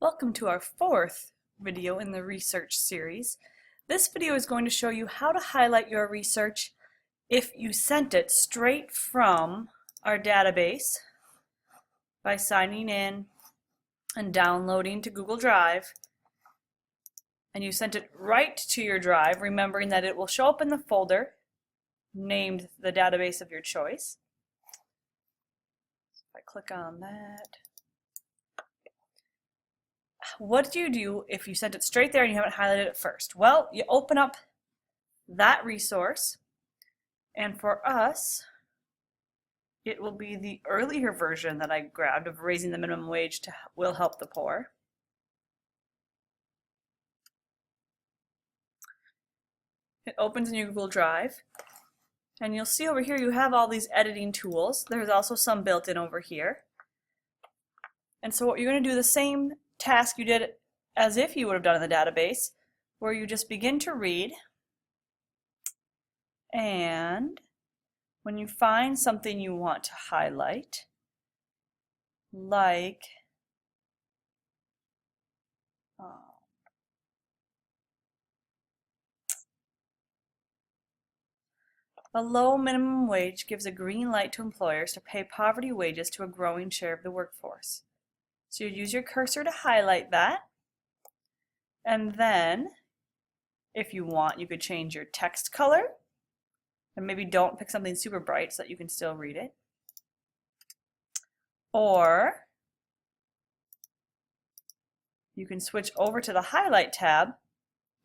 Welcome to our fourth video in the research series. This video is going to show you how to highlight your research if you sent it straight from our database by signing in and downloading to Google Drive, and you sent it right to your drive, remembering that it will show up in the folder named the database of your choice. If I click on that, what do you do if you sent it straight there and you haven't highlighted it first? Well, you open up that resource, and for us, it will be the earlier version that I grabbed of Raising the Minimum Wage Will Help the Poor. It opens in your Google Drive, and you'll see over here you have all these editing tools. There's also some built in over here. And so what you're going to do, the same task you did as if you would have done in the database, where you just begin to read, and when you find something you want to highlight, like a low minimum wage gives a green light to employers to pay poverty wages to a growing share of the workforce. So you use your cursor to highlight that, and then if you want, you could change your text color, and maybe don't pick something super bright so that you can still read it. Or you can switch over to the highlight tab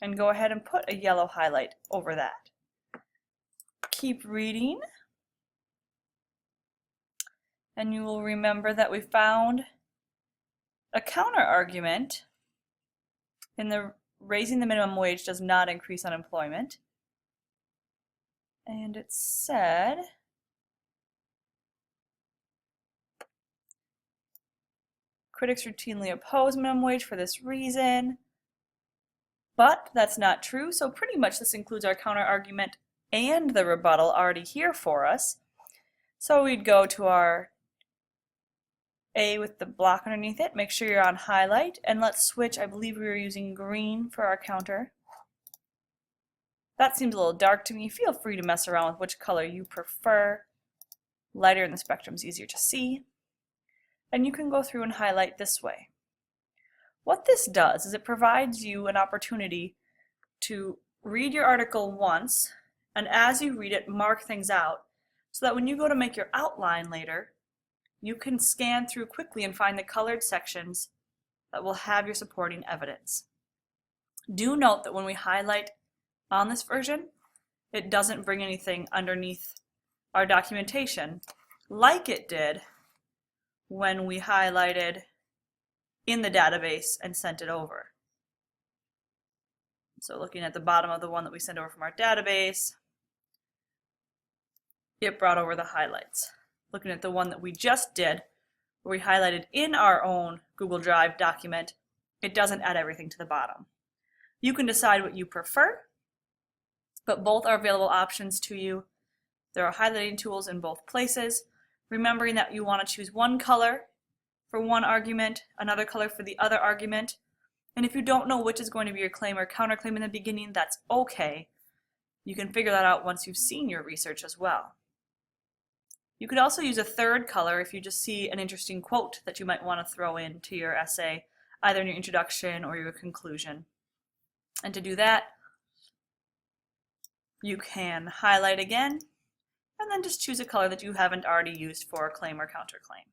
and go ahead and put a yellow highlight over that. Keep reading, and you will remember that we found a counter argument in the raising the minimum wage does not increase unemployment. And it said, critics routinely oppose minimum wage for this reason, but that's not true. So pretty much this includes our counter argument and the rebuttal already here for us. So we'd go to our A with the block underneath it, make sure you're on highlight, and let's switch. I believe we were using green for our counter. That seems a little dark to me. Feel free to mess around with which color you prefer. Lighter in the spectrum is easier to see. And you can go through and highlight this way. What this does is it provides you an opportunity to read your article once, and as you read it, mark things out, so that when you go to make your outline later, you can scan through quickly and find the colored sections that will have your supporting evidence. Do note that when we highlight on this version, it doesn't bring anything underneath our documentation like it did when we highlighted in the database and sent it over. So looking at the bottom of the one that we sent over from our database, it brought over the highlights. Looking at the one that we just did, where we highlighted in our own Google Drive document, it doesn't add everything to the bottom. You can decide what you prefer, but both are available options to you. There are highlighting tools in both places, remembering that you want to choose one color for one argument, another color for the other argument, and if you don't know which is going to be your claim or counterclaim in the beginning, that's okay. You can figure that out once you've seen your research as well. You could also use a third color if you just see an interesting quote that you might want to throw into your essay, either in your introduction or your conclusion. And to do that, you can highlight again, and then just choose a color that you haven't already used for a claim or counterclaim.